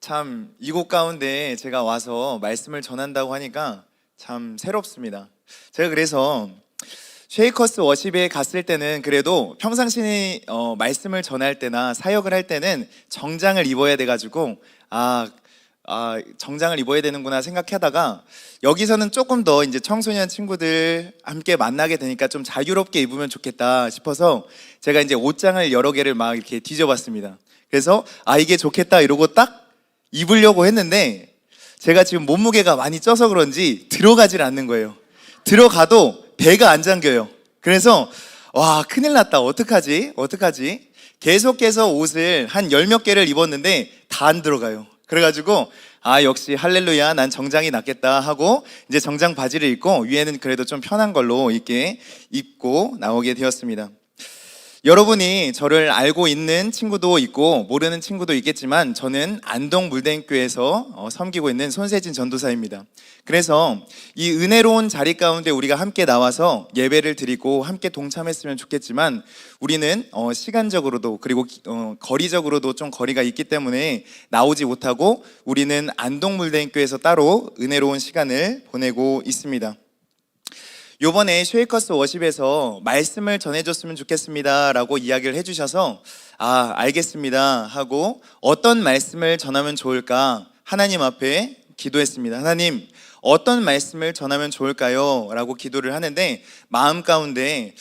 참 이곳 가운데 제가 와서 말씀을 전한다고 하니까 참 새롭습니다. 제가 그래서 쉐이커스 워십에 갔을 때는 그래도 평상시 말씀을 전할 때나 사역을 할 때는 정장을 입어야 돼가지고 정장을 입어야 되는구나 생각하다가 여기서는 조금 더 이제 청소년 친구들 함께 만나게 되니까 좀 자유롭게 입으면 좋겠다 싶어서 제가 이제 옷장을 여러 개를 막 이렇게 뒤져봤습니다. 그래서 이게 좋겠다 이러고 딱 입으려고 했는데 제가 지금 몸무게가 많이 쪄서 그런지 들어가질 않는 거예요. 들어가도 배가 안 잠겨요. 그래서 큰일 났다. 어떡하지? 계속해서 옷을 한 열 몇 개를 입었는데 다 안 들어가요. 그래가지고 역시 할렐루야, 난 정장이 낫겠다 하고 이제 정장 바지를 입고 위에는 그래도 좀 편한 걸로 이렇게 입고 나오게 되었습니다. 여러분이 저를 알고 있는 친구도 있고 모르는 친구도 있겠지만 저는 안동 물대교에서 섬기고 있는 손세진 전도사입니다. 그래서 이 은혜로운 자리 가운데 우리가 함께 나와서 예배를 드리고 함께 동참했으면 좋겠지만 우리는 시간적으로도 그리고 거리적으로도 좀 거리가 있기 때문에 나오지 못하고 우리는 안동 물대교에서 따로 은혜로운 시간을 보내고 있습니다. 요번에 쉐이커스 워십에서 말씀을 전해줬으면 좋겠습니다 라고 이야기를 해주셔서 알겠습니다 하고 어떤 말씀을 전하면 좋을까 하나님 앞에 기도했습니다. 하나님, 어떤 말씀을 전하면 좋을까요? 라고 기도를 하는데 마음 가운데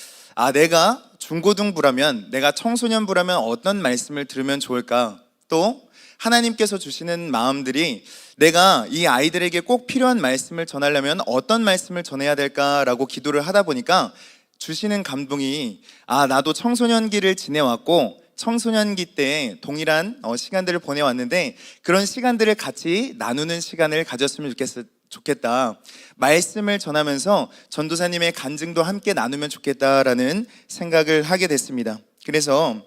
내가 중고등부라면, 내가 청소년부라면 어떤 말씀을 들으면 좋을까? 또 하나님께서 주시는 마음들이 내가 이 아이들에게 꼭 필요한 말씀을 전하려면 어떤 말씀을 전해야 될까라고 기도를 하다 보니까 주시는 감동이 나도 청소년기를 지내왔고 청소년기 때 동일한 시간들을 보내왔는데 그런 시간들을 같이 나누는 시간을 가졌으면 좋겠다. 말씀을 전하면서 전도사님의 간증도 함께 나누면 좋겠다라는 생각을 하게 됐습니다. 그래서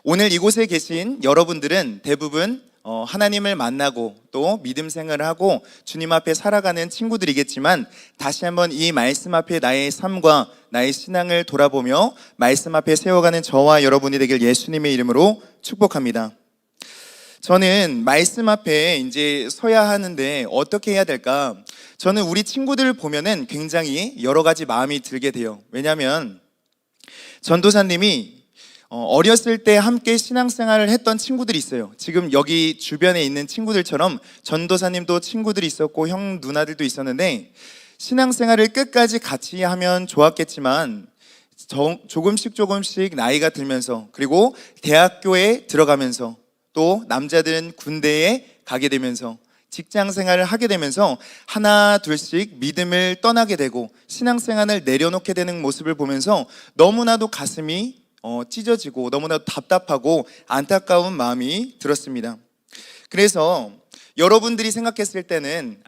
오늘 이곳에 계신 여러분들은 대부분 하나님을 만나고 또 믿음 생활을 하고 주님 앞에 살아가는 친구들이겠지만 다시 한번 이 말씀 앞에 나의 삶과 나의 신앙을 돌아보며 말씀 앞에 세워가는 저와 여러분이 되길 예수님의 이름으로 축복합니다. 저는 말씀 앞에 이제 서야 하는데 어떻게 해야 될까? 저는 우리 친구들을 보면은 굉장히 여러 가지 마음이 들게 돼요. 왜냐하면 전도사님이 어렸을 때 함께 신앙생활을 했던 친구들이 있어요. 지금 여기 주변에 있는 친구들처럼 전도사님도 친구들이 있었고 형 누나들도 있었는데 신앙생활을 끝까지 같이 하면 좋았겠지만 조금씩 나이가 들면서 그리고 대학교에 들어가면서 또 남자들은 군대에 가게 되면서 직장 생활을 하게 되면서 하나 둘씩 믿음을 떠나게 되고 신앙생활을 내려놓게 되는 모습을 보면서 너무나도 가슴이 찢어지고 너무나도 답답하고 안타까운 마음이 들었습니다. 그래서 여러분들이 생각했을 때는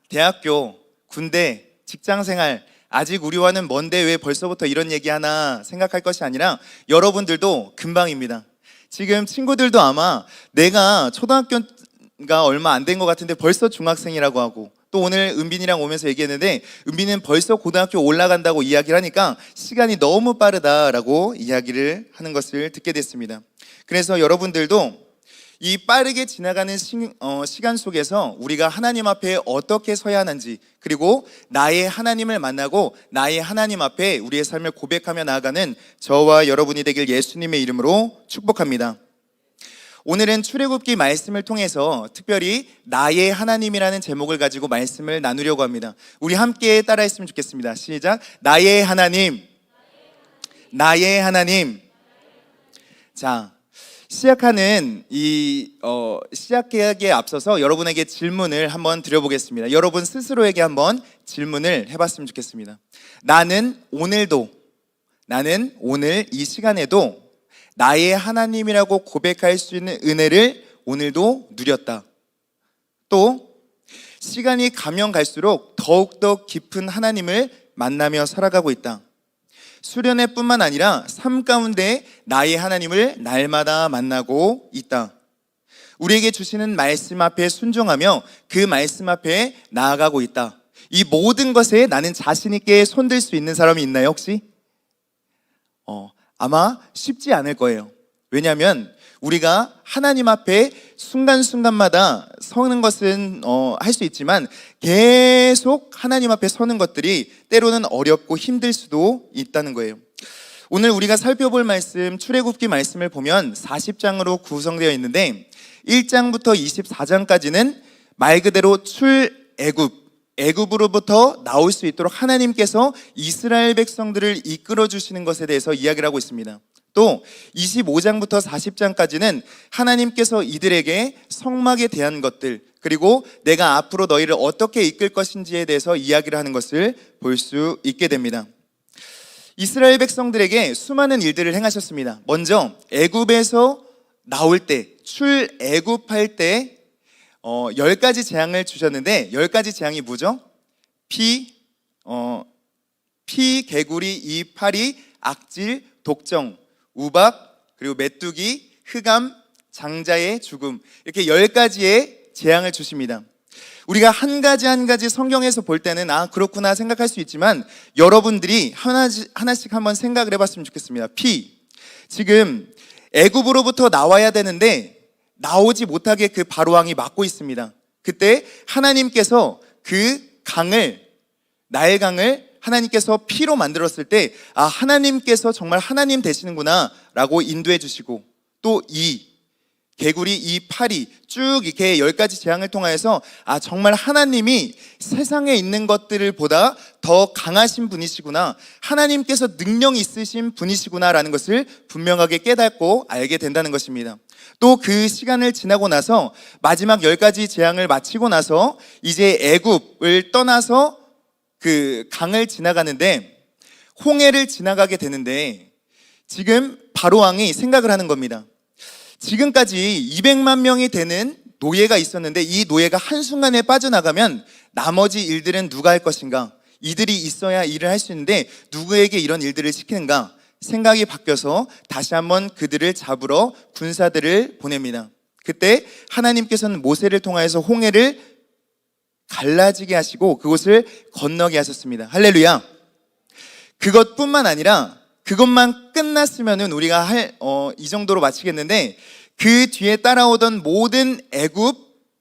대학교, 군대, 직장생활 아직 우리와는 먼데 왜 벌써부터 이런 얘기하나 생각할 것이 아니라 여러분들도 금방입니다. 지금 친구들도 아마 내가 초등학교가 얼마 안 된 것 같은데 벌써 중학생이라고 하고 또 오늘 은빈이랑 오면서 얘기했는데 은빈은 벌써 고등학교 올라간다고 이야기를 하니까 시간이 너무 빠르다라고 이야기를 하는 것을 듣게 됐습니다. 그래서 여러분들도 이 빠르게 지나가는 시간 속에서 우리가 하나님 앞에 어떻게 서야 하는지 그리고 나의 하나님을 만나고 나의 하나님 앞에 우리의 삶을 고백하며 나아가는 저와 여러분이 되길 예수님의 이름으로 축복합니다. 오늘은 출애굽기 말씀을 통해서 특별히 나의 하나님이라는 제목을 가지고 말씀을 나누려고 합니다. 우리 함께 따라했으면 좋겠습니다. 시작. 나의 하나님, 나의 하나님. 자, 시작하는 시작하기에 앞서서 여러분에게 질문을 한번 드려보겠습니다. 여러분 스스로에게 한번 질문을 해봤으면 좋겠습니다. 나는 오늘 이 시간에도 나의 하나님이라고 고백할 수 있는 은혜를 오늘도 누렸다. 또 시간이 가면 갈수록 더욱더 깊은 하나님을 만나며 살아가고 있다. 수련회뿐만 아니라 삶 가운데 나의 하나님을 날마다 만나고 있다. 우리에게 주시는 말씀 앞에 순종하며 그 말씀 앞에 나아가고 있다. 이 모든 것에 나는 자신 있게 손들 수 있는 사람이 있나요 혹시? 아마 쉽지 않을 거예요. 왜냐하면 우리가 하나님 앞에 순간순간마다 서는 것은 할 수 있지만 계속 하나님 앞에 서는 것들이 때로는 어렵고 힘들 수도 있다는 거예요. 오늘 우리가 살펴볼 말씀, 출애굽기 말씀을 보면 40장으로 구성되어 있는데 1장부터 24장까지는 말 그대로 애굽으로부터 나올 수 있도록 하나님께서 이스라엘 백성들을 이끌어 주시는 것에 대해서 이야기를 하고 있습니다. 또 25장부터 40장까지는 하나님께서 이들에게 성막에 대한 것들, 그리고 내가 앞으로 너희를 어떻게 이끌 것인지에 대해서 이야기를 하는 것을 볼 수 있게 됩니다. 이스라엘 백성들에게 수많은 일들을 행하셨습니다. 먼저 애굽에서 나올 때, 출애굽할 때 10가지 재앙을 주셨는데 10가지 재앙이 뭐죠? 피, 개구리, 이파리, 악질, 독정, 우박, 그리고 메뚜기, 흑암, 장자의 죽음, 이렇게 10가지의 재앙을 주십니다. 우리가 한 가지 한 가지 성경에서 볼 때는 그렇구나 생각할 수 있지만 여러분들이 하나씩 한번 생각을 해봤으면 좋겠습니다. 지금 애굽으로부터 나와야 되는데 나오지 못하게 그 바로왕이 막고 있습니다. 그때 하나님께서 그 나일강을 하나님께서 피로 만들었을 때 하나님께서 정말 하나님 되시는구나 라고 인도해 주시고, 또 개구리, 이파리 쭉 이렇게 10가지 재앙을 통하여서 정말 하나님이 세상에 있는 것들을 보다 더 강하신 분이시구나, 하나님께서 능력이 있으신 분이시구나 라는 것을 분명하게 깨닫고 알게 된다는 것입니다. 또 그 시간을 지나고 나서 마지막 10가지 재앙을 마치고 나서 이제 애굽을 떠나서 그 강을 지나가는데 홍해를 지나가게 되는데 지금 바로왕이 생각을 하는 겁니다. 지금까지 200만 명이 되는 노예가 있었는데 이 노예가 한순간에 빠져나가면 나머지 일들은 누가 할 것인가? 이들이 있어야 일을 할 수 있는데 누구에게 이런 일들을 시키는가? 생각이 바뀌어서 다시 한번 그들을 잡으러 군사들을 보냅니다. 그때 하나님께서는 모세를 통하여서 홍해를 갈라지게 하시고 그곳을 건너게 하셨습니다. 할렐루야. 그것뿐만 아니라 그것만 끝났으면은 우리가 이 정도로 마치겠는데 그 뒤에 따라오던 모든 애굽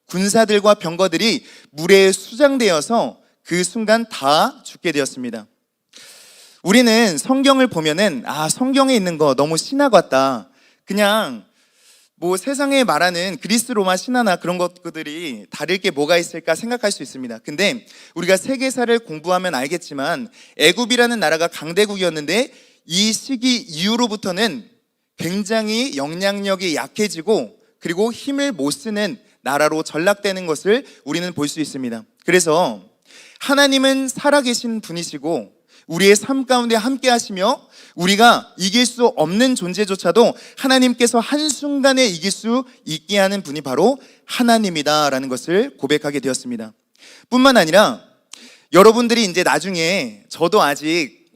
군사들과 병거들이 물에 수장되어서 그 순간 다 죽게 되었습니다. 우리는 성경을 보면은 성경에 있는 거 너무 신화 같다, 그냥 세상에 말하는 그리스 로마 신화나 그런 것들이 다를 게 뭐가 있을까 생각할 수 있습니다. 근데 우리가 세계사를 공부하면 알겠지만 애굽이라는 나라가 강대국이었는데 이 시기 이후로부터는 굉장히 영향력이 약해지고 그리고 힘을 못 쓰는 나라로 전락되는 것을 우리는 볼 수 있습니다. 그래서 하나님은 살아계신 분이시고 우리의 삶 가운데 함께 하시며 우리가 이길 수 없는 존재조차도 하나님께서 한순간에 이길 수 있게 하는 분이 바로 하나님이다라는 것을 고백하게 되었습니다. 뿐만 아니라 여러분들이 이제 나중에, 저도 아직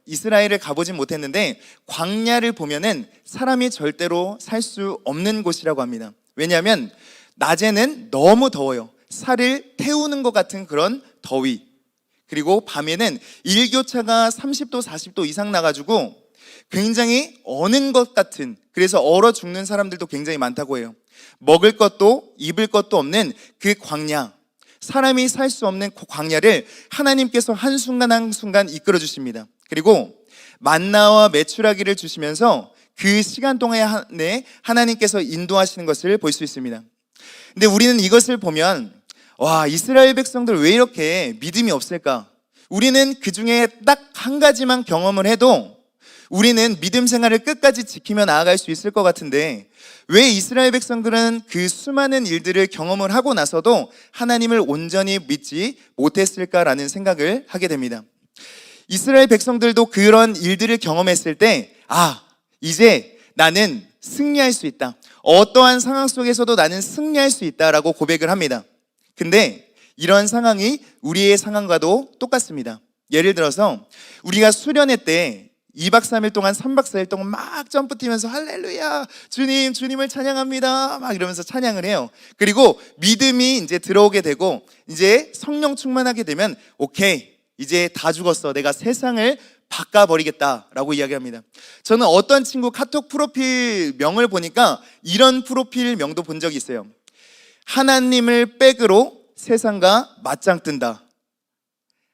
이스라엘을 가보진 못했는데 광야를 보면은 사람이 절대로 살 수 없는 곳이라고 합니다. 왜냐하면 낮에는 너무 더워요. 살을 태우는 것 같은 그런 더위, 그리고 밤에는 일교차가 30도 40도 이상 나가지고 굉장히 어는 것 같은, 그래서 얼어 죽는 사람들도 굉장히 많다고 해요. 먹을 것도 입을 것도 없는 그 광야, 사람이 살 수 없는 그 광야를 하나님께서 한순간 한순간 이끌어 주십니다. 그리고 만나와 메추라기를 주시면서 그 시간 동안에 하나님께서 인도하시는 것을 볼 수 있습니다. 근데 우리는 이것을 보면 이스라엘 백성들 왜 이렇게 믿음이 없을까? 우리는 그 중에 딱 한 가지만 경험을 해도 우리는 믿음 생활을 끝까지 지키며 나아갈 수 있을 것 같은데 왜 이스라엘 백성들은 그 수많은 일들을 경험을 하고 나서도 하나님을 온전히 믿지 못했을까라는 생각을 하게 됩니다. 이스라엘 백성들도 그런 일들을 경험했을 때 이제 나는 승리할 수 있다, 어떠한 상황 속에서도 나는 승리할 수 있다라고 고백을 합니다. 근데 이런 상황이 우리의 상황과도 똑같습니다. 예를 들어서 우리가 수련회 때 2박 3일 동안 3박 4일 동안 막 점프 뛰면서 할렐루야 주님을 찬양합니다 막 이러면서 찬양을 해요. 그리고 믿음이 이제 들어오게 되고 이제 성령 충만하게 되면 오케이, 이제 다 죽었어. 내가 세상을 바꿔버리겠다라고 이야기합니다. 저는 어떤 친구 카톡 프로필 명을 보니까 이런 프로필 명도 본 적이 있어요. 하나님을 백으로 세상과 맞짱 뜬다.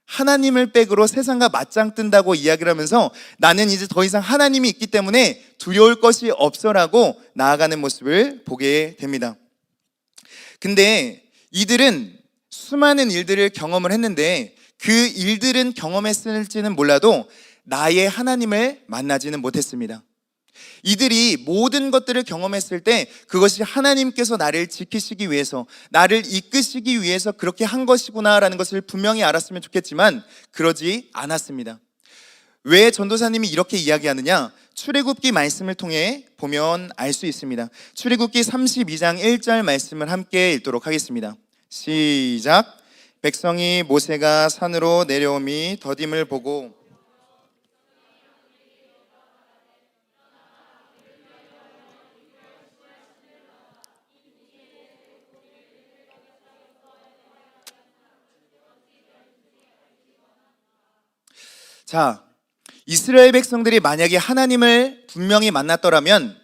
하나님을 백으로 세상과 맞짱 뜬다고 이야기를 하면서 나는 이제 더 이상 하나님이 있기 때문에 두려울 것이 없어라고 나아가는 모습을 보게 됩니다. 근데 이들은 수많은 일들을 경험을 했는데 그 일들은 경험했을지는 몰라도 나의 하나님을 만나지는 못했습니다. 이들이 모든 것들을 경험했을 때 그것이 하나님께서 나를 지키시기 위해서, 나를 이끄시기 위해서 그렇게 한 것이구나라는 것을 분명히 알았으면 좋겠지만 그러지 않았습니다. 왜 전도사님이 이렇게 이야기하느냐? 출애굽기 말씀을 통해 보면 알 수 있습니다. 출애굽기 32장 1절 말씀을 함께 읽도록 하겠습니다. 시작. 백성이 모세가 산으로 내려오미 더딤을 보고 자, 이스라엘 백성들이 만약에 하나님을 분명히 만났더라면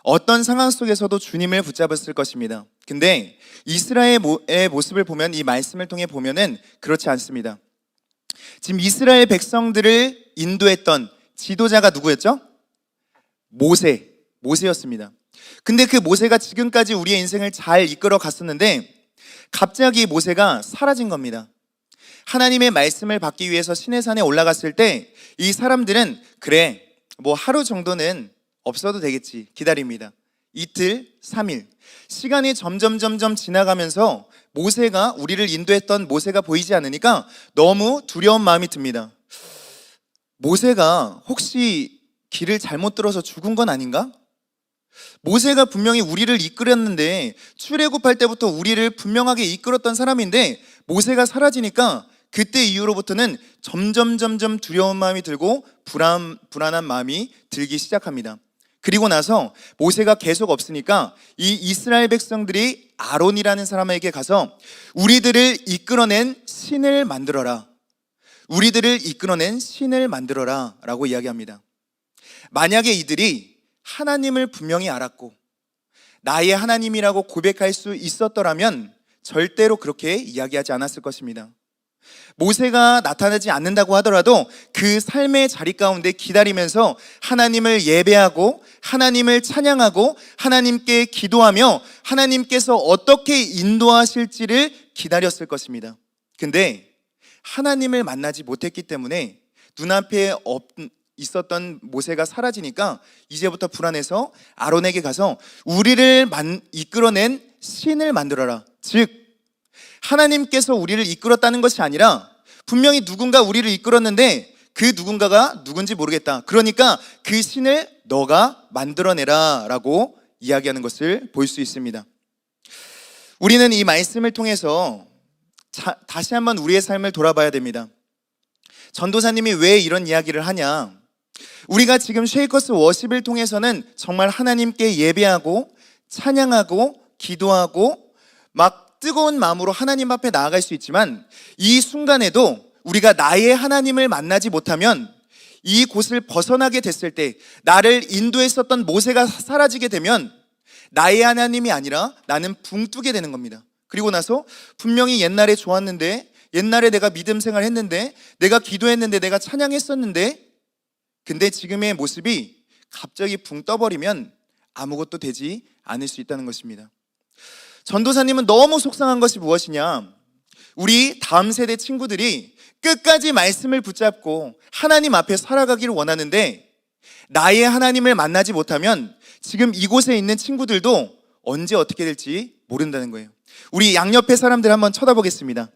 어떤 상황 속에서도 주님을 붙잡았을 것입니다. 근데 이스라엘의 모습을 보면, 이 말씀을 통해 보면은 그렇지 않습니다. 지금 이스라엘 백성들을 인도했던 지도자가 누구였죠? 모세였습니다. 근데 그 모세가 지금까지 우리의 인생을 잘 이끌어 갔었는데 갑자기 모세가 사라진 겁니다. 하나님의 말씀을 받기 위해서 시내산에 올라갔을 때 이 사람들은 그래, 뭐 하루 정도는 없어도 되겠지 기다립니다. 이틀, 3일 시간이 점점 지나가면서 모세가, 우리를 인도했던 모세가 보이지 않으니까 너무 두려운 마음이 듭니다. 모세가 혹시 길을 잘못 들어서 죽은 건 아닌가? 모세가 분명히 우리를 이끌었는데, 출애굽할 때부터 우리를 분명하게 이끌었던 사람인데 모세가 사라지니까 그때 이후로부터는 점점 두려운 마음이 들고 불안한 마음이 들기 시작합니다. 그리고 나서 모세가 계속 없으니까 이 이스라엘 백성들이 아론이라는 사람에게 가서 우리들을 이끌어낸 신을 만들어라. 우리들을 이끌어낸 신을 만들어라 라고 이야기합니다. 만약에 이들이 하나님을 분명히 알았고 나의 하나님이라고 고백할 수 있었더라면 절대로 그렇게 이야기하지 않았을 것입니다. 모세가 나타나지 않는다고 하더라도 그 삶의 자리 가운데 기다리면서 하나님을 예배하고 하나님을 찬양하고 하나님께 기도하며 하나님께서 어떻게 인도하실지를 기다렸을 것입니다. 근데 하나님을 만나지 못했기 때문에 눈앞에 있었던 모세가 사라지니까 이제부터 불안해서 아론에게 가서 우리를 이끌어낸 신을 만들어라. 즉 하나님께서 우리를 이끌었다는 것이 아니라 분명히 누군가 우리를 이끌었는데 그 누군가가 누군지 모르겠다. 그러니까 그 신을 너가 만들어내라 라고 이야기하는 것을 볼 수 있습니다. 우리는 이 말씀을 통해서 다시 한번 우리의 삶을 돌아봐야 됩니다. 전도사님이 왜 이런 이야기를 하냐? 우리가 지금 쉐이커스 워십을 통해서는 정말 하나님께 예배하고 찬양하고 기도하고 막 뜨거운 마음으로 하나님 앞에 나아갈 수 있지만 이 순간에도 우리가 나의 하나님을 만나지 못하면 이 곳을 벗어나게 됐을 때 나를 인도했었던 모세가 사라지게 되면 나의 하나님이 아니라 나는 붕 뜨게 되는 겁니다. 그리고 나서 분명히 옛날에 좋았는데, 옛날에 내가 믿음 생활 했는데, 내가 기도했는데, 내가 찬양했었는데, 근데 지금의 모습이 갑자기 붕 떠버리면 아무것도 되지 않을 수 있다는 것입니다. 전도사님은 너무 속상한 것이 무엇이냐? 우리 다음 세대 친구들이 끝까지 말씀을 붙잡고 하나님 앞에 살아가기를 원하는데 나의 하나님을 만나지 못하면 지금 이곳에 있는 친구들도 언제 어떻게 될지 모른다는 거예요. 우리 양옆에 사람들 한번 쳐다보겠습니다.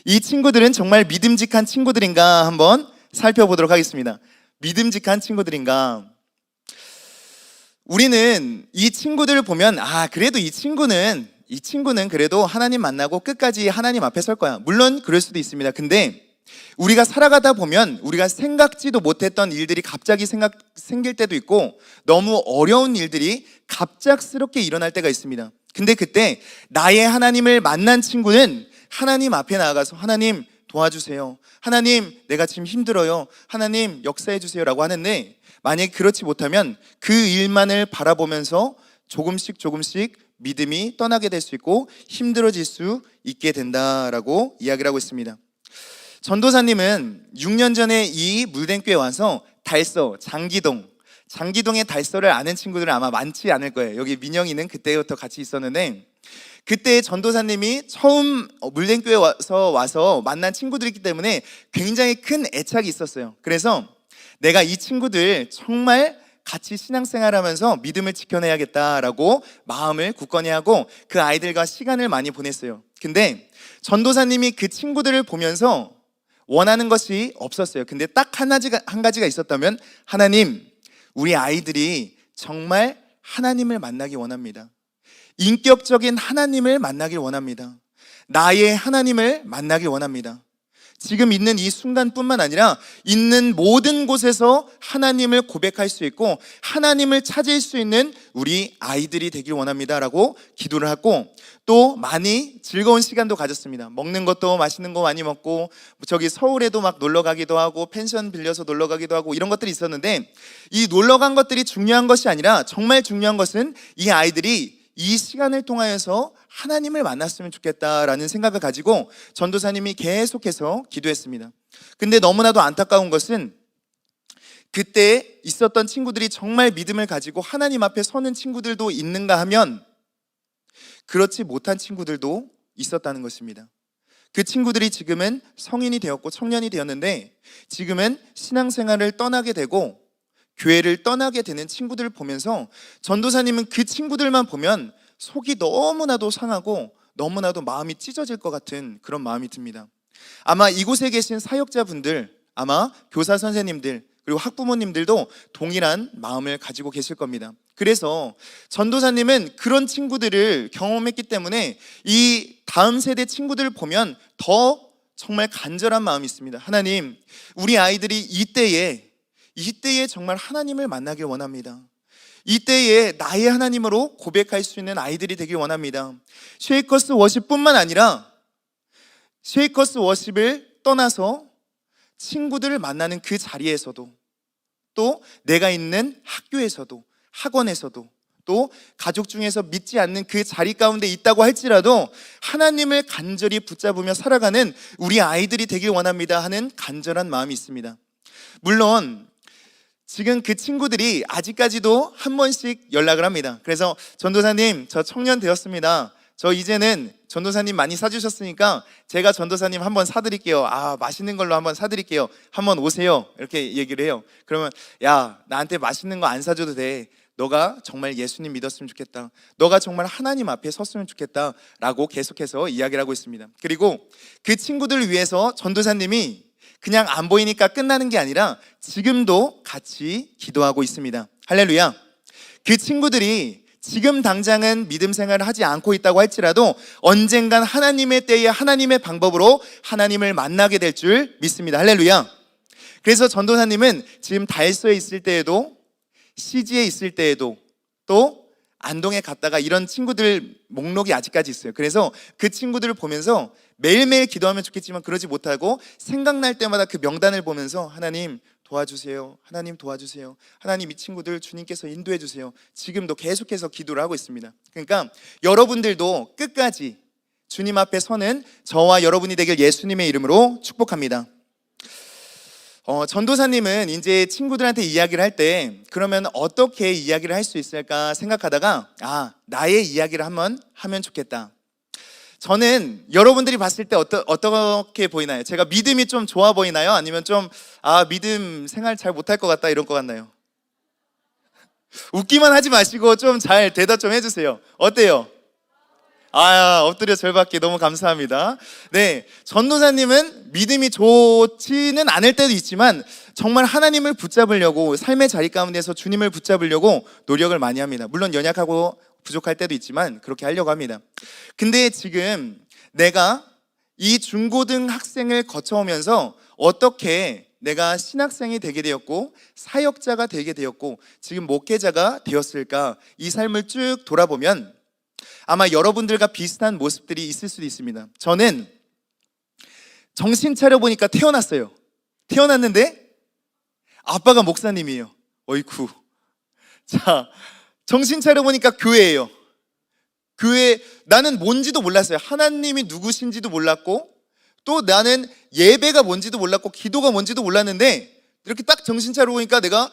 이 친구들은 정말 믿음직한 친구들인가 한번 살펴보도록 하겠습니다. 믿음직한 친구들인가? 우리는 이 친구들을 보면 그래도 이 친구는 그래도 하나님 만나고 끝까지 하나님 앞에 설 거야. 물론 그럴 수도 있습니다. 근데 우리가 살아가다 보면 우리가 생각지도 못했던 일들이 갑자기 생길 때도 있고 너무 어려운 일들이 갑작스럽게 일어날 때가 있습니다. 근데 그때 나의 하나님을 만난 친구는 하나님 앞에 나아가서 하나님 도와주세요. 하나님, 내가 지금 힘들어요. 하나님, 역사해 주세요. 라고 하는데, 만약에 그렇지 못하면 그 일만을 바라보면서 조금씩 믿음이 떠나게 될 수 있고 힘들어질 수 있게 된다라고 이야기를 하고 있습니다. 전도사님은 6년 전에 이 물den교에 와서 달서, 장기동의 달서를 아는 친구들은 아마 많지 않을 거예요. 여기 민영이는 그때부터 같이 있었는데, 그때 전도사님이 처음 물den교에 와서 만난 친구들이기 때문에 굉장히 큰 애착이 있었어요. 그래서 내가 이 친구들 정말 같이 신앙생활하면서 믿음을 지켜내야겠다라고 마음을 굳건히 하고 그 아이들과 시간을 많이 보냈어요. 근데 전도사님이 그 친구들을 보면서 원하는 것이 없었어요. 근데 딱 한 가지가 있었다면, 하나님, 우리 아이들이 정말 하나님을 만나기 원합니다. 인격적인 하나님을 만나길 원합니다. 나의 하나님을 만나길 원합니다. 지금 있는 이 순간뿐만 아니라 있는 모든 곳에서 하나님을 고백할 수 있고 하나님을 찾을 수 있는 우리 아이들이 되길 원합니다라고 기도를 하고, 또 많이 즐거운 시간도 가졌습니다. 먹는 것도 맛있는 거 많이 먹고, 저기 서울에도 막 놀러 가기도 하고 펜션 빌려서 놀러 가기도 하고 이런 것들이 있었는데, 이 놀러 간 것들이 중요한 것이 아니라 정말 중요한 것은 이 아이들이 이 시간을 통하여서 하나님을 만났으면 좋겠다라는 생각을 가지고 전도사님이 계속해서 기도했습니다. 근데 너무나도 안타까운 것은 그때 있었던 친구들이 정말 믿음을 가지고 하나님 앞에 서는 친구들도 있는가 하면 그렇지 못한 친구들도 있었다는 것입니다. 그 친구들이 지금은 성인이 되었고 청년이 되었는데 지금은 신앙생활을 떠나게 되고 교회를 떠나게 되는 친구들을 보면서 전도사님은 그 친구들만 보면 속이 너무나도 상하고 너무나도 마음이 찢어질 것 같은 그런 마음이 듭니다. 아마 이곳에 계신 사역자분들, 아마 교사 선생님들, 그리고 학부모님들도 동일한 마음을 가지고 계실 겁니다. 그래서 전도사님은 그런 친구들을 경험했기 때문에 이 다음 세대 친구들을 보면 더 정말 간절한 마음이 있습니다. 하나님, 우리 아이들이 이때에 정말 하나님을 만나길 원합니다. 이때에 나의 하나님으로 고백할 수 있는 아이들이 되길 원합니다. 쉐이커스 워십뿐만 아니라 쉐이커스 워십을 떠나서 친구들을 만나는 그 자리에서도, 또 내가 있는 학교에서도, 학원에서도, 또 가족 중에서 믿지 않는 그 자리 가운데 있다고 할지라도 하나님을 간절히 붙잡으며 살아가는 우리 아이들이 되길 원합니다 하는 간절한 마음이 있습니다. 물론 지금 그 친구들이 아직까지도 한 번씩 연락을 합니다. 그래서 전도사님, 저 청년 되었습니다. 저 이제는 전도사님 많이 사주셨으니까 제가 전도사님 한번 사드릴게요. 맛있는 걸로 한번 사드릴게요. 한번 오세요. 이렇게 얘기를 해요. 그러면 야, 나한테 맛있는 거 안 사줘도 돼. 너가 정말 예수님 믿었으면 좋겠다. 너가 정말 하나님 앞에 섰으면 좋겠다 라고 계속해서 이야기를 하고 있습니다. 그리고 그 친구들을 위해서 전도사님이 그냥 안 보이니까 끝나는 게 아니라 지금도 같이 기도하고 있습니다. 할렐루야. 그 친구들이 지금 당장은 믿음 생활을 하지 않고 있다고 할지라도 언젠간 하나님의 때에 하나님의 방법으로 하나님을 만나게 될 줄 믿습니다. 할렐루야. 그래서 전도사님은 지금 달서에 있을 때에도, CG에 있을 때에도, 또 안동에 갔다가 이런 친구들 목록이 아직까지 있어요. 그래서 그 친구들을 보면서 매일매일 기도하면 좋겠지만 그러지 못하고 생각날 때마다 그 명단을 보면서 하나님 도와주세요. 하나님 도와주세요. 하나님, 이 친구들 주님께서 인도해 주세요. 지금도 계속해서 기도를 하고 있습니다. 그러니까 여러분들도 끝까지 주님 앞에 서는 저와 여러분이 되길 예수님의 이름으로 축복합니다. 전도사님은 이제 친구들한테 이야기를 할 때 그러면 어떻게 이야기를 할 수 있을까 생각하다가 나의 이야기를 한번 하면 좋겠다. 저는 여러분들이 봤을 때 어떻게 보이나요? 제가 믿음이 좀 좋아 보이나요? 아니면 좀 믿음 생활 잘 못할 것 같다 이런 것 같나요? 웃기만 하지 마시고 좀 잘 대답 좀 해주세요. 어때요? 엎드려 절받기 너무 감사합니다. 네, 전도사님은 믿음이 좋지는 않을 때도 있지만 정말 하나님을 붙잡으려고, 삶의 자리 가운데서 주님을 붙잡으려고 노력을 많이 합니다. 물론 연약하고 부족할 때도 있지만 그렇게 하려고 합니다. 근데 지금 내가 이 중고등 학생을 거쳐오면서 어떻게 내가 신학생이 되게 되었고 사역자가 되게 되었고 지금 목회자가 되었을까, 이 삶을 쭉 돌아보면 아마 여러분들과 비슷한 모습들이 있을 수도 있습니다. 저는 정신 차려보니까 태어났어요. 태어났는데 아빠가 목사님이에요. 어이쿠. 자, 정신 차려보니까 교회예요. 교회, 나는 뭔지도 몰랐어요. 하나님이 누구신지도 몰랐고, 또 나는 예배가 뭔지도 몰랐고, 기도가 뭔지도 몰랐는데, 이렇게 딱 정신 차려보니까 내가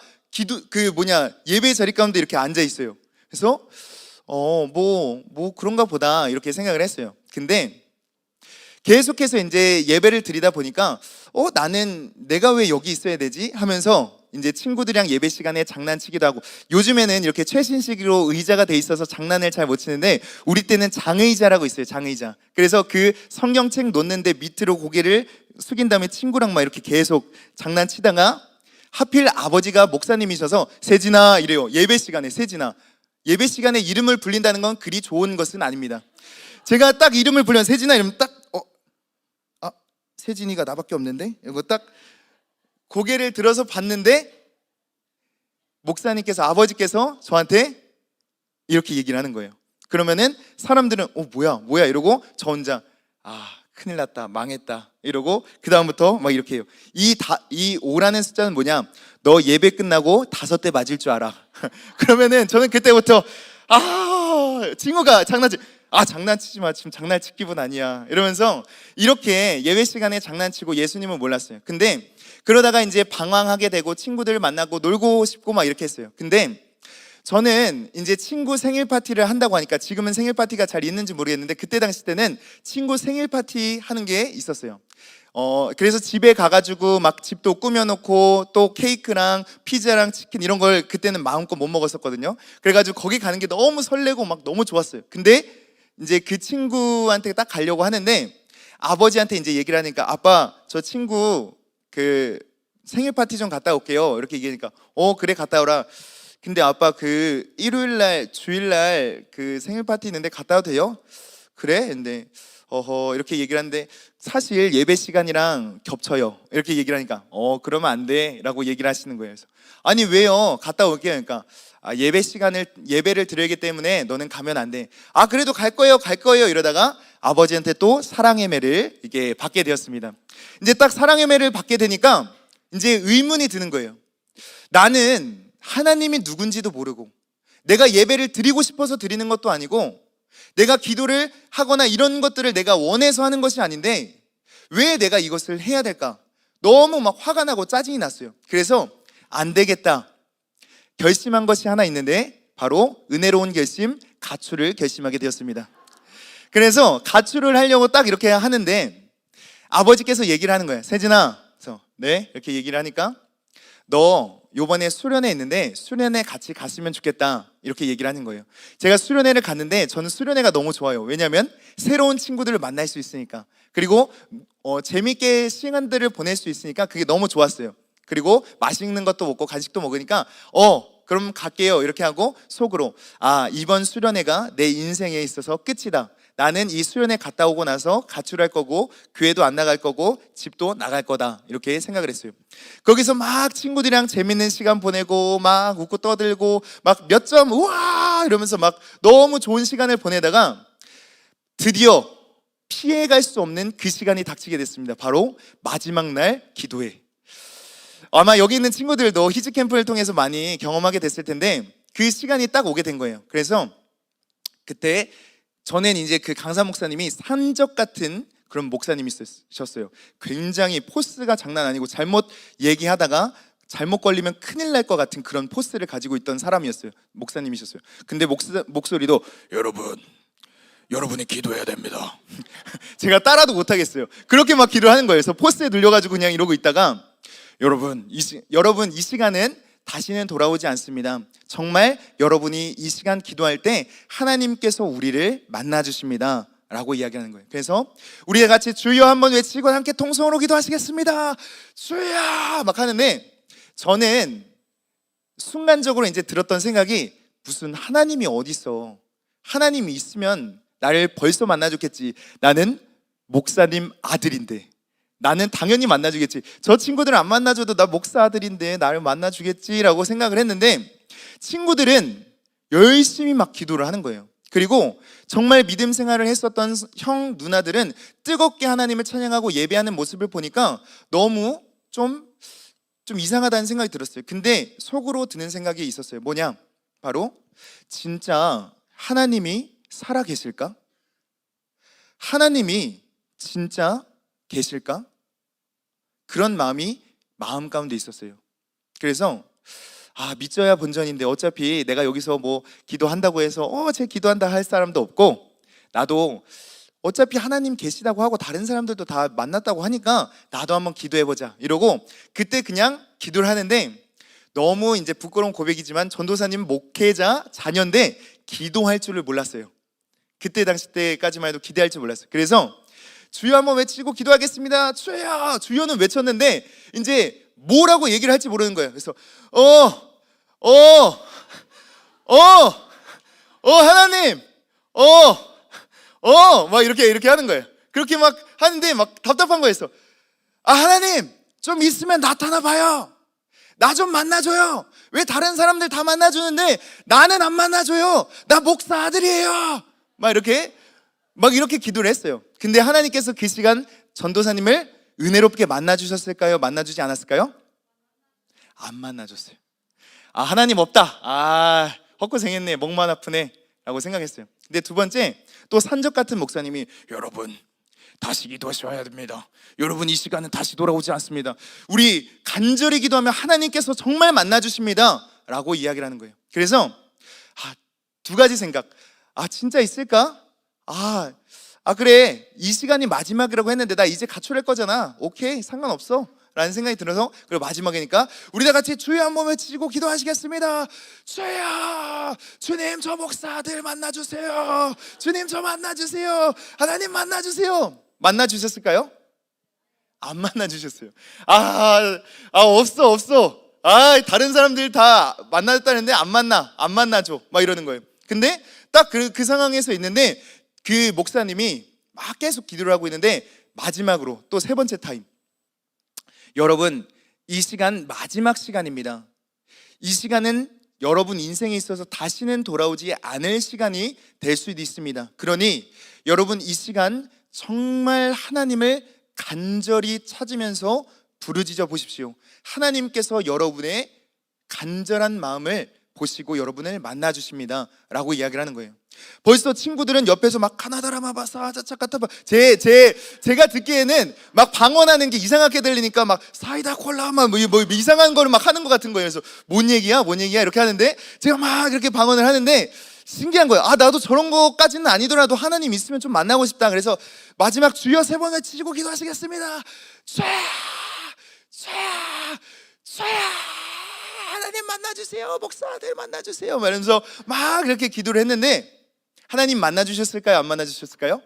예배 자리 가운데 이렇게 앉아 있어요. 그래서, 그런가 보다, 이렇게 생각을 했어요. 근데, 계속해서 이제 예배를 드리다 보니까, 나는 내가 왜 여기 있어야 되지? 하면서, 이제 친구들이랑 예배 시간에 장난치기도 하고, 요즘에는 이렇게 최신식으로 의자가 돼 있어서 장난을 잘 못 치는데, 우리 때는 장의자라고 있어요. 장의자. 그래서 그 성경책 놓는데 밑으로 고개를 숙인 다음에 친구랑 막 이렇게 계속 장난치다가, 하필 아버지가 목사님이셔서 세진아 이래요. 예배 시간에. 세진아, 예배 시간에 이름을 불린다는 건 그리 좋은 것은 아닙니다. 제가 딱 이름을 불려 세진아 이러면 딱 세진이가 나밖에 없는데? 이거 딱 고개를 들어서 봤는데 목사님께서, 아버지께서 저한테 이렇게 얘기를 하는 거예요. 그러면은 사람들은 뭐야 이러고, 저 혼자 큰일 났다, 망했다 이러고, 그 다음부터 막 이렇게 해요. 이 5라는 숫자는 뭐냐? 너 예배 끝나고 5대 맞을 줄 알아. 그러면은 저는 그때부터 친구가 장난치지 마, 지금 장난칠 기분 아니야 이러면서 이렇게 예배 시간에 장난치고 예수님은 몰랐어요. 근데 그러다가 이제 방황하게 되고 친구들 만나고 놀고 싶고 막 이렇게 했어요. 근데 저는 이제 친구 생일 파티를 한다고 하니까, 지금은 생일 파티가 잘 있는지 모르겠는데 그때 당시 때는 친구 생일 파티 하는 게 있었어요. 그래서 집에 가가지고 막 집도 꾸며놓고 또 케이크랑 피자랑 치킨 이런 걸 그때는 마음껏 못 먹었었거든요. 그래가지고 거기 가는 게 너무 설레고 막 너무 좋았어요. 근데 이제 그 친구한테 딱 가려고 하는데 아버지한테 이제 얘기를 하니까, 아빠 저 친구 그 생일 파티 좀 갔다 올게요 이렇게 얘기하니까, 그래 갔다 오라. 근데 아빠 그 일요일날 주일날 그 생일 파티 있는데 갔다 와도 돼요? 그래? 근데 이렇게 얘기를 하는데 사실 예배 시간이랑 겹쳐요 이렇게 얘기를 하니까, 그러면 안 돼 라고 얘기를 하시는 거예요. 그래서 아니 왜요? 갔다 올게요. 그러니까 예배를 드리기 때문에 너는 가면 안 돼. 그래도 갈 거예요 이러다가 아버지한테 또 사랑의 매를 이게 받게 되었습니다. 이제 딱 사랑의 매를 받게 되니까 이제 의문이 드는 거예요. 나는 하나님이 누군지도 모르고, 내가 예배를 드리고 싶어서 드리는 것도 아니고, 내가 기도를 하거나 이런 것들을 내가 원해서 하는 것이 아닌데 왜 내가 이것을 해야 될까? 너무 막 화가 나고 짜증이 났어요. 그래서 안 되겠다 결심한 것이 하나 있는데, 바로 은혜로운 결심, 가출을 결심하게 되었습니다. 그래서 가출을 하려고 딱 이렇게 하는데 아버지께서 얘기를 하는 거예요. 세진아, 그래서 네 이렇게 얘기를 하니까, 너 요번에 수련회 있는데 수련회 같이 갔으면 좋겠다 이렇게 얘기를 하는 거예요. 제가 수련회를 갔는데 저는 수련회가 너무 좋아요. 왜냐하면 새로운 친구들을 만날 수 있으니까, 그리고 재밌게 시간들을 보낼 수 있으니까 그게 너무 좋았어요. 그리고 맛있는 것도 먹고 간식도 먹으니까 그럼 갈게요 이렇게 하고, 속으로 이번 수련회가 내 인생에 있어서 끝이다. 나는 이 수련회 갔다 오고 나서 가출할 거고 교회도 안 나갈 거고 집도 나갈 거다 이렇게 생각을 했어요. 거기서 막 친구들이랑 재밌는 시간 보내고 막 웃고 떠들고 막 몇 점 우와 이러면서 막 너무 좋은 시간을 보내다가 드디어 피해갈 수 없는 그 시간이 닥치게 됐습니다. 바로 마지막 날 기도회. 아마 여기 있는 친구들도 히즈 캠프를 통해서 많이 경험하게 됐을 텐데 그 시간이 딱 오게 된 거예요. 그래서 그때 전엔 이제 그 강사 목사님이 산적 같은 그런 목사님이셨어요. 굉장히 포스가 장난 아니고 잘못 얘기하다가 잘못 걸리면 큰일 날 것 같은 그런 포스를 가지고 있던 사람이었어요. 목사님이셨어요. 근데 목소리도 여러분이 기도해야 됩니다. 제가 따라도 못하겠어요. 그렇게 막 기도하는 거예요. 그래서 포스에 눌려가지고 그냥 이러고 있다가 여러분 이 시간은 다시는 돌아오지 않습니다. 정말 여러분이 이 시간 기도할 때 하나님께서 우리를 만나주십니다 라고 이야기하는 거예요. 그래서 우리가 같이 주여 한번 외치고 함께 통성으로 기도하시겠습니다. 주여 막 하는데 저는 순간적으로 이제 들었던 생각이, 무슨 하나님이 어디 있어? 하나님이 있으면 나를 벌써 만나줬겠지. 나는 목사님 아들인데 나는 당연히 만나주겠지. 저 친구들은 안 만나줘도 나 목사 아들인데 나를 만나주겠지라고 생각을 했는데 친구들은 열심히 막 기도를 하는 거예요. 그리고 정말 믿음 생활을 했었던 형 누나들은 뜨겁게 하나님을 찬양하고 예배하는 모습을 보니까 너무 좀 이상하다는 생각이 들었어요. 근데 속으로 드는 생각이 있었어요. 뭐냐? 바로 진짜 하나님이 살아 계실까? 하나님이 진짜 계실까? 그런 마음 가운데 있었어요. 그래서 믿져야 본전인데 어차피 내가 여기서 뭐 기도한다고 해서 쟤 기도한다 할 사람도 없고, 나도 어차피 하나님 계시다고 하고 다른 사람들도 다 만났다고 하니까 나도 한번 기도해보자 이러고 그때 그냥 기도를 하는데, 너무 이제 부끄러운 고백이지만 전도사님 목회자 자녀인데 기도할 줄을 몰랐어요. 그때 당시 때까지만 해도 기대할 줄 몰랐어요. 그래서 주여 한번 외치고 기도하겠습니다. 주여! 주여는 외쳤는데 이제 뭐라고 얘기를 할지 모르는 거예요. 그래서 하나님 막 이렇게 하는 거예요. 그렇게 막 하는데 막 답답한 거였어. 하나님 좀 있으면 나타나 봐요. 나 좀 만나줘요. 왜 다른 사람들 다 만나주는데 나는 안 만나줘요. 나 목사 아들이에요. 막 이렇게 기도를 했어요. 근데 하나님께서 그 시간 전도사님을 은혜롭게 만나주셨을까요? 만나주지 않았을까요? 안 만나줬어요. 하나님 없다. 헛고생했네. 목만 아프네 라고 생각했어요. 근데 두 번째, 또 산적 같은 목사님이 여러분 다시 기도하셔야 됩니다. 여러분 이 시간은 다시 돌아오지 않습니다. 우리 간절히 기도하면 하나님께서 정말 만나주십니다 라고 이야기를 하는 거예요. 그래서 두 가지 생각. 진짜 있을까? 그래 이 시간이 마지막이라고 했는데 나 이제 가출할 거잖아. 오케이 상관없어 라는 생각이 들어서, 그리고 마지막이니까 우리 다 같이 주여 한번 외치고 기도하시겠습니다. 주여, 주님 저 목사들 만나주세요. 주님 저 만나주세요. 하나님 만나주세요. 만나주셨을까요? 안 만나주셨어요. 없어. 다른 사람들 다 만났다는데 안 만나줘 막 이러는 거예요. 근데 딱 그 상황에서 있는데 그 목사님이 막 계속 기도를 하고 있는데 마지막으로 또 세 번째 타임, 여러분 이 시간 마지막 시간입니다. 이 시간은 여러분 인생에 있어서 다시는 돌아오지 않을 시간이 될 수도 있습니다. 그러니 여러분 이 시간 정말 하나님을 간절히 찾으면서 부르짖어 보십시오. 하나님께서 여러분의 간절한 마음을 보시고 여러분을 만나주십니다 라고 이야기를 하는 거예요. 벌써 친구들은 옆에서 막 카나다라마바사 자차카타바 제가 듣기에는 막 방언하는 게 이상하게 들리니까 막 사이다 콜라 뭐 이상한 거를 막 하는 것 같은 거예요. 그래서 뭔 얘기야 이렇게 하는데 제가 막 이렇게 방언을 하는데 신기한 거예요. 나도 저런 거까지는 아니더라도 하나님 있으면 좀 만나고 싶다. 그래서 마지막 주여 3번 외치고 기도하시겠습니다. 주여 하나님 만나주세요. 목사들 만나주세요. 이러면서 막 이렇게 기도를 했는데 하나님 만나주셨을까요? 안 만나주셨을까요?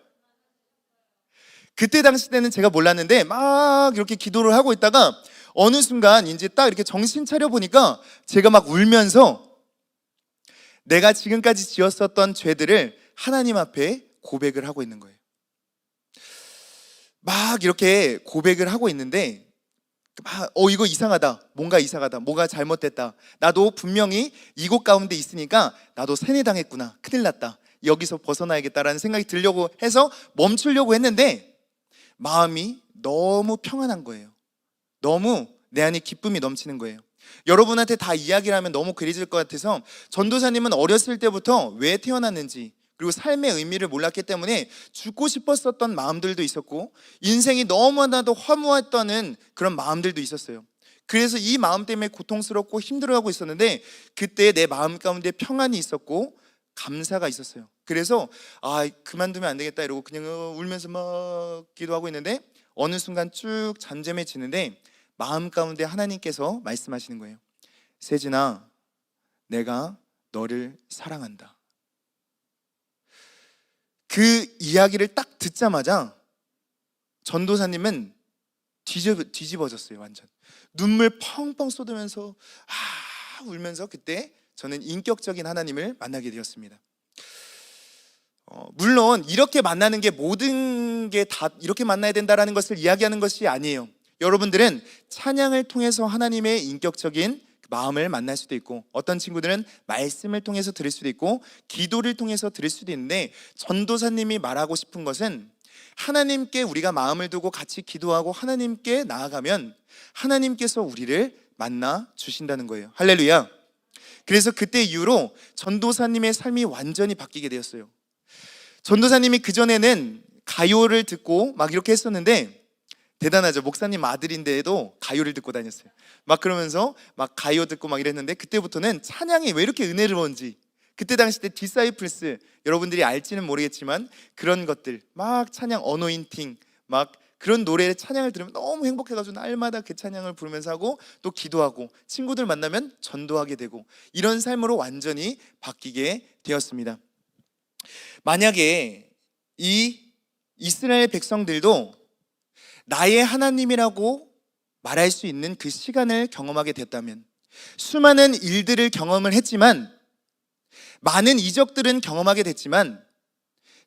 그때 당시 때는 제가 몰랐는데 막 이렇게 기도를 하고 있다가 어느 순간 이제 딱 이렇게 정신 차려 보니까 제가 막 울면서 내가 지금까지 지었었던 죄들을 하나님 앞에 고백을 하고 있는 거예요. 막 이렇게 고백을 하고 있는데 이거 이상하다. 뭔가 이상하다. 뭐가 잘못됐다. 나도 분명히 이곳 가운데 있으니까 나도 세뇌당했구나. 큰일 났다. 여기서 벗어나야겠다라는 생각이 들려고 해서 멈추려고 했는데 마음이 너무 평안한 거예요. 너무 내 안에 기쁨이 넘치는 거예요. 여러분한테 다 이야기를 하면 너무 그리질 것 같아서, 전도사님은 어렸을 때부터 왜 태어났는지 그리고 삶의 의미를 몰랐기 때문에 죽고 싶었었던 마음들도 있었고 인생이 너무나도 허무했다는 그런 마음들도 있었어요. 그래서 이 마음 때문에 고통스럽고 힘들어하고 있었는데 그때 내 마음 가운데 평안이 있었고 감사가 있었어요. 그래서 그만두면 안 되겠다 이러고 그냥 울면서 막 기도하고 있는데 어느 순간 쭉 잠잠해지는데 마음 가운데 하나님께서 말씀하시는 거예요. 세진아, 내가 너를 사랑한다. 그 이야기를 딱 듣자마자 전도사님은 뒤집어졌어요. 완전 눈물 펑펑 쏟으면서 울면서 그때 저는 인격적인 하나님을 만나게 되었습니다. 물론 이렇게 만나는 게 모든 게 다 이렇게 만나야 된다라는 것을 이야기하는 것이 아니에요. 여러분들은 찬양을 통해서 하나님의 인격적인 마음을 만날 수도 있고, 어떤 친구들은 말씀을 통해서 들을 수도 있고, 기도를 통해서 들을 수도 있는데, 전도사님이 말하고 싶은 것은 하나님께 우리가 마음을 두고 같이 기도하고 하나님께 나아가면 하나님께서 우리를 만나 주신다는 거예요. 할렐루야. 그래서 그때 이후로 전도사님의 삶이 완전히 바뀌게 되었어요. 전도사님이 그전에는 가요를 듣고 막 이렇게 했었는데, 대단하죠. 목사님 아들인데도 가요를 듣고 다녔어요. 막 그러면서 막 가요 듣고 막 이랬는데, 그때부터는 찬양이 왜 이렇게 은혜로운지, 그때 당시 때 디사이플스, 여러분들이 알지는 모르겠지만 그런 것들 막 찬양, 어노인팅 막 그런 노래 찬양을 들으면 너무 행복해가지고 날마다 그 찬양을 부르면서 하고, 또 기도하고 친구들 만나면 전도하게 되고, 이런 삶으로 완전히 바뀌게 되었습니다. 만약에 이 이스라엘 백성들도 나의 하나님이라고 말할 수 있는 그 시간을 경험하게 됐다면, 수많은 일들을 경험을 했지만, 많은 이적들은 경험하게 됐지만,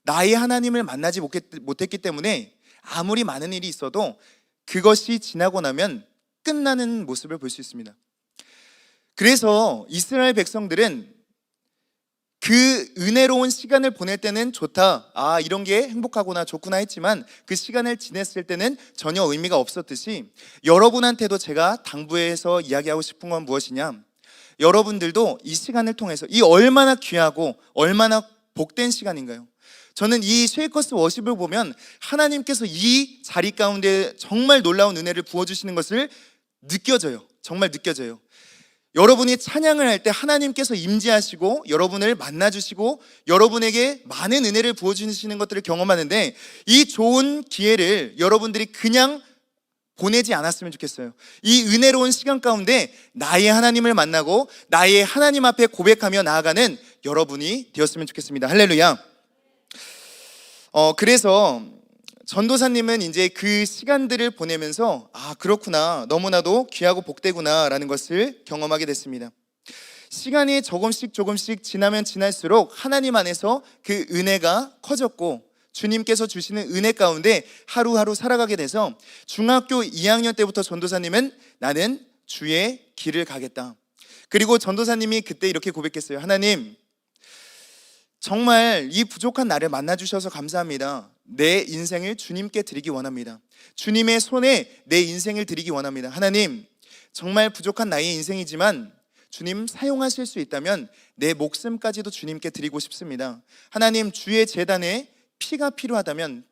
나의 하나님을 만나지 못했기 때문에 아무리 많은 일이 있어도 그것이 지나고 나면 끝나는 모습을 볼 수 있습니다. 그래서 이스라엘 백성들은 그 은혜로운 시간을 보낼 때는 좋다, 이런 게 행복하구나, 좋구나 했지만, 그 시간을 지냈을 때는 전혀 의미가 없었듯이, 여러분한테도 제가 당부해서 이야기하고 싶은 건 무엇이냐, 여러분들도 이 시간을 통해서, 이 얼마나 귀하고 얼마나 복된 시간인가요? 저는 이 쉐이커스 워십을 보면 하나님께서 이 자리 가운데 정말 놀라운 은혜를 부어주시는 것을 느껴져요. 정말 느껴져요. 여러분이 찬양을 할 때 하나님께서 임재하시고 여러분을 만나주시고 여러분에게 많은 은혜를 부어주시는 것들을 경험하는데, 이 좋은 기회를 여러분들이 그냥 보내지 않았으면 좋겠어요. 이 은혜로운 시간 가운데 나의 하나님을 만나고 나의 하나님 앞에 고백하며 나아가는 여러분이 되었으면 좋겠습니다. 할렐루야. 그래서 전도사님은 이제 그 시간들을 보내면서 그렇구나, 너무나도 귀하고 복되구나 라는 것을 경험하게 됐습니다. 시간이 조금씩 지나면 지날수록 하나님 안에서 그 은혜가 커졌고, 주님께서 주시는 은혜 가운데 하루하루 살아가게 돼서 중학교 2학년 때부터 전도사님은 나는 주의 길을 가겠다. 그리고 전도사님이 그때 이렇게 고백했어요. 하나님, 정말 이 부족한 나를 만나주셔서 감사합니다. 내 인생을 주님께 드리기 원합니다. 주님의 손에 내 인생을 드리기 원합니다. 하나님, 정말 부족한 나의 인생이지만 주님 사용하실 수 있다면 내 목숨까지도 주님께 드리고 싶습니다. 하나님, 주의 제단에 피가 필요하다면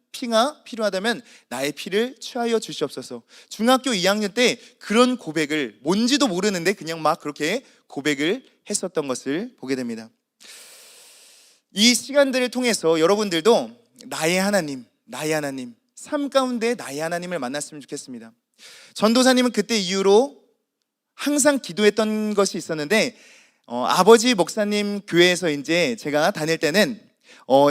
나의 피를 취하여 주시옵소서. 중학교 2학년 때 그런 고백을, 뭔지도 모르는데 그냥 막 그렇게 고백을 했었던 것을 보게 됩니다. 이 시간들을 통해서 여러분들도 나의 하나님, 삶 가운데 나의 하나님을 만났으면 좋겠습니다. 전도사님은 그때 이후로 항상 기도했던 것이 있었는데, 아버지 목사님 교회에서 이제 제가 다닐 때는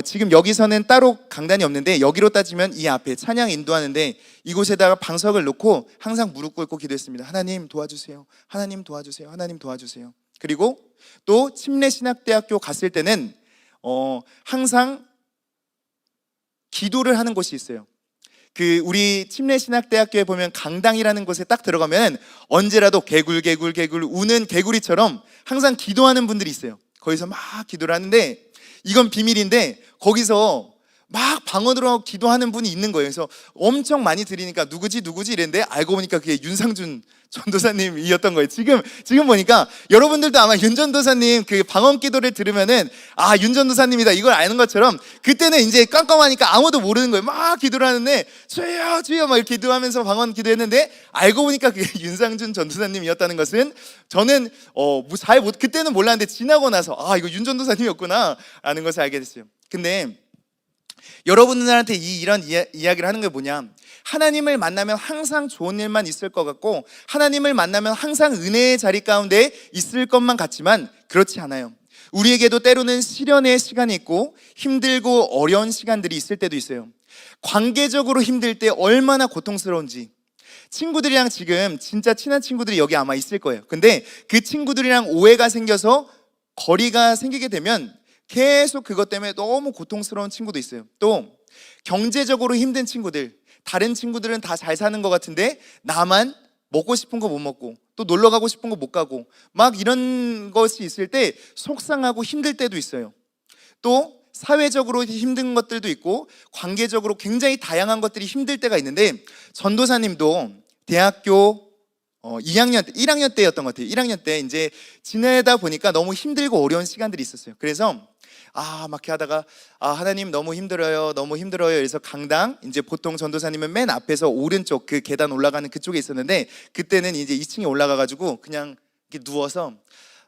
지금 여기서는 따로 강단이 없는데, 여기로 따지면 이 앞에 찬양 인도하는데 이곳에다가 방석을 놓고 항상 무릎 꿇고 기도했습니다. 하나님 도와주세요. 하나님 도와주세요. 하나님 도와주세요. 그리고 또 침례신학대학교 갔을 때는 항상 기도를 하는 곳이 있어요. 우리 침례신학대학교에 보면 강당이라는 곳에 딱 들어가면 언제라도 개굴 우는 개구리처럼 항상 기도하는 분들이 있어요. 거기서 막 기도를 하는데, 이건 비밀인데 거기서 막 방언으로 기도하는 분이 있는 거예요. 그래서 엄청 많이 들으니까 누구지 이랬는데, 알고 보니까 그게 윤상준 전도사님이었던 거예요. 지금 보니까 여러분들도 아마 윤 전도사님 그 방언 기도를 들으면은 윤 전도사님이다 이걸 아는 것처럼, 그때는 이제 깜깜하니까 아무도 모르는 거예요. 막 기도를 하는데 주여 주여 막 이렇게 기도하면서 방언 기도했는데, 알고 보니까 그게 윤상준 전도사님이었다는 것은 저는 그때는 몰랐는데 지나고 나서 이거 윤 전도사님이었구나 라는 것을 알게 됐어요. 근데 여러분들한테 이런 이야기를 하는 게 뭐냐, 하나님을 만나면 항상 좋은 일만 있을 것 같고, 하나님을 만나면 항상 은혜의 자리 가운데 있을 것만 같지만 그렇지 않아요. 우리에게도 때로는 시련의 시간이 있고 힘들고 어려운 시간들이 있을 때도 있어요. 관계적으로 힘들 때 얼마나 고통스러운지, 친구들이랑 지금 진짜 친한 친구들이 여기 아마 있을 거예요. 근데 그 친구들이랑 오해가 생겨서 거리가 생기게 되면 계속 그것 때문에 너무 고통스러운 친구도 있어요. 또 경제적으로 힘든 친구들, 다른 친구들은 다 잘 사는 것 같은데 나만 먹고 싶은 거 못 먹고, 또 놀러 가고 싶은 거 못 가고 막 이런 것이 있을 때 속상하고 힘들 때도 있어요. 또 사회적으로 힘든 것들도 있고 관계적으로 굉장히 다양한 것들이 힘들 때가 있는데, 전도사님도 대학교 1학년 때였던 것 같아요. 1학년 때 이제 지내다 보니까 너무 힘들고 어려운 시간들이 있었어요. 그래서 막 이렇게 하다가 하나님 너무 힘들어요, 너무 힘들어요. 그래서 강당, 이제 보통 전도사님은 맨 앞에서 오른쪽 그 계단 올라가는 그쪽에 있었는데, 그때는 이제 2층에 올라가가지고 그냥 이렇게 누워서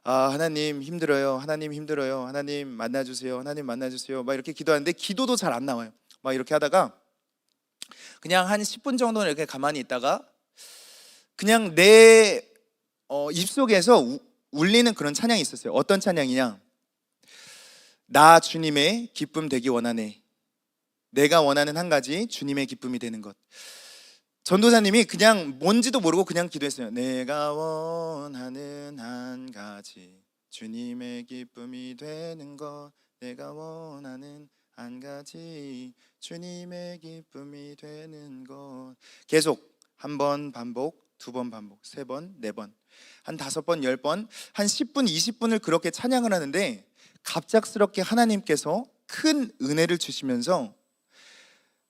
하나님 힘들어요, 하나님 힘들어요, 하나님 만나주세요, 하나님 만나주세요, 막 이렇게 기도하는데 기도도 잘 안 나와요. 막 이렇게 하다가 그냥 한 10분 정도 이렇게 가만히 있다가 그냥 내 입속에서 울리는 그런 찬양이 있었어요. 어떤 찬양이냐? 나 주님의 기쁨 되기 원하네. 내가 원하는 한 가지, 주님의 기쁨이 되는 것. 전도사님이 그냥 뭔지도 모르고 그냥 기도했어요. 내가 원하는 한 가지, 주님의 기쁨이 되는 것. 내가 원하는 한 가지, 주님의 기쁨이 되는 것. 계속 한 번 반복, 두 번 반복, 세 번, 네 번, 한 5번, 10번, 한 10분, 20분을 그렇게 찬양을 하는데 갑작스럽게 하나님께서 큰 은혜를 주시면서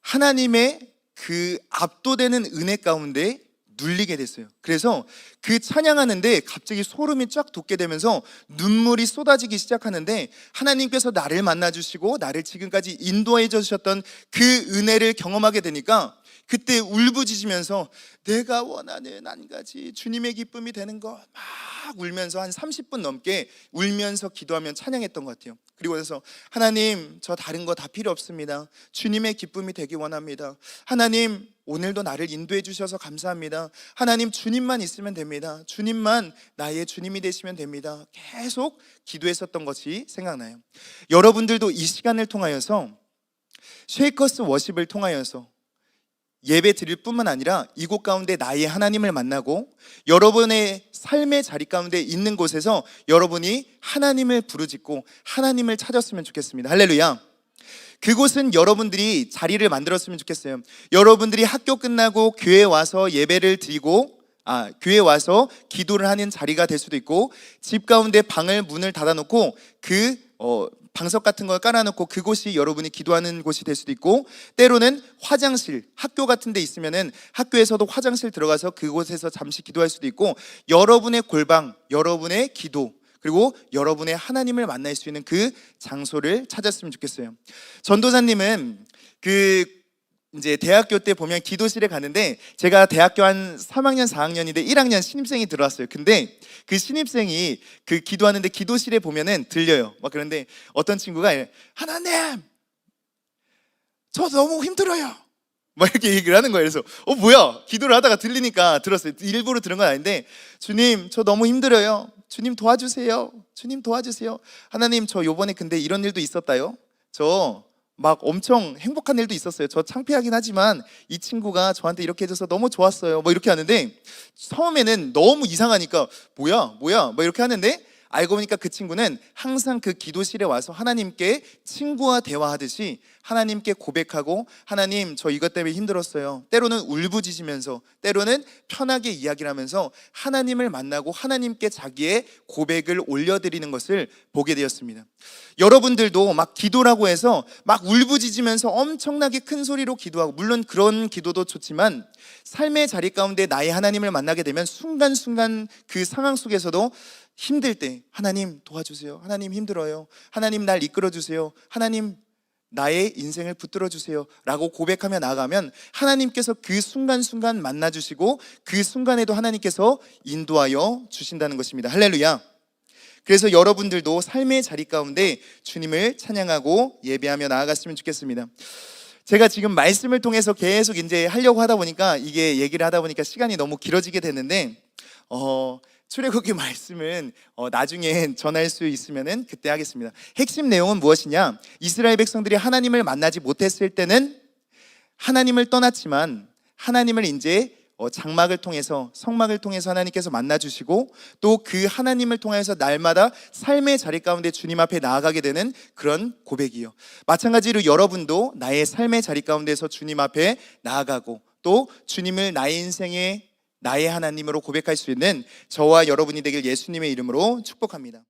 하나님의 그 압도되는 은혜 가운데 눌리게 됐어요. 그래서 그 찬양하는데 갑자기 소름이 쫙 돋게 되면서 눈물이 쏟아지기 시작하는데, 하나님께서 나를 만나주시고 나를 지금까지 인도해 주셨던 그 은혜를 경험하게 되니까 그때 울부짖으면서 내가 원하는 한 가지, 주님의 기쁨이 되는 것, 막 울면서 한 30분 넘게 울면서 기도하면 찬양했던 것 같아요. 그리고 그래서 하나님, 저 다른 거 다 필요 없습니다. 주님의 기쁨이 되기 원합니다. 하나님, 오늘도 나를 인도해 주셔서 감사합니다. 하나님, 주님만 있으면 됩니다. 주님만 나의 주님이 되시면 됩니다. 계속 기도했었던 것이 생각나요. 여러분들도 이 시간을 통하여서 쉐이커스 워십을 통하여서 예배 드릴 뿐만 아니라 이곳 가운데 나의 하나님을 만나고 여러분의 삶의 자리 가운데 있는 곳에서 여러분이 하나님을 부르짖고 하나님을 찾았으면 좋겠습니다. 할렐루야. 그곳은 여러분들이 자리를 만들었으면 좋겠어요. 여러분들이 학교 끝나고 교회에 와서 예배를 드리고 교회에 와서 기도를 하는 자리가 될 수도 있고, 집 가운데 방을 문을 닫아놓고 방석 같은 걸 깔아놓고 그곳이 여러분이 기도하는 곳이 될 수도 있고, 때로는 화장실, 학교 같은 데 있으면은 학교에서도 화장실 들어가서 그곳에서 잠시 기도할 수도 있고, 여러분의 골방, 여러분의 기도, 그리고 여러분의 하나님을 만날 수 있는 그 장소를 찾았으면 좋겠어요. 전도사님은 이제 대학교 때 보면 기도실에 가는데, 제가 대학교 한 3학년, 4학년인데 1학년 신입생이 들어왔어요. 근데 그 신입생이 그 기도하는데 기도실에 보면은 들려요. 막 그런데 어떤 친구가 하나님, 저 너무 힘들어요, 막 이렇게 얘기를 하는 거예요. 그래서 뭐야? 기도를 하다가 들리니까 들었어요. 일부러 들은 건 아닌데, 주님, 저 너무 힘들어요. 주님 도와주세요. 주님 도와주세요. 하나님, 저 요번에 근데 이런 일도 있었다요. 저 막 엄청 행복한 일도 있었어요. 저 창피하긴 하지만 이 친구가 저한테 이렇게 해줘서 너무 좋았어요. 뭐 이렇게 하는데, 처음에는 너무 이상하니까 뭐야 뭐 이렇게 하는데, 알고 보니까 그 친구는 항상 그 기도실에 와서 하나님께 친구와 대화하듯이 하나님께 고백하고, 하나님, 저 이것 때문에 힘들었어요. 때로는 울부짖으면서, 때로는 편하게 이야기를 하면서 하나님을 만나고 하나님께 자기의 고백을 올려드리는 것을 보게 되었습니다. 여러분들도 막 기도라고 해서 막 울부짖으면서 엄청나게 큰 소리로 기도하고, 물론 그런 기도도 좋지만 삶의 자리 가운데 나의 하나님을 만나게 되면 순간순간 그 상황 속에서도 힘들 때 하나님 도와주세요, 하나님 힘들어요, 하나님 날 이끌어주세요, 하나님 나의 인생을 붙들어 주세요 라고 고백하며 나아가면 하나님께서 그 순간순간 만나주시고 그 순간에도 하나님께서 인도하여 주신다는 것입니다. 할렐루야. 그래서 여러분들도 삶의 자리 가운데 주님을 찬양하고 예배하며 나아갔으면 좋겠습니다. 제가 지금 말씀을 통해서 계속 이제 하려고 하다 보니까, 이게 얘기를 하다 보니까 시간이 너무 길어지게 됐는데, 출애굽기 말씀은 나중에 전할 수 있으면은 그때 하겠습니다. 핵심 내용은 무엇이냐? 이스라엘 백성들이 하나님을 만나지 못했을 때는 하나님을 떠났지만, 하나님을 이제 장막을 통해서, 성막을 통해서 하나님께서 만나주시고, 또 그 하나님을 통해서 날마다 삶의 자리 가운데 주님 앞에 나아가게 되는 그런 고백이요. 마찬가지로 여러분도 나의 삶의 자리 가운데서 주님 앞에 나아가고, 또 주님을 나의 인생의 나의 하나님으로 고백할 수 있는 저와 여러분이 되길 예수님의 이름으로 축복합니다.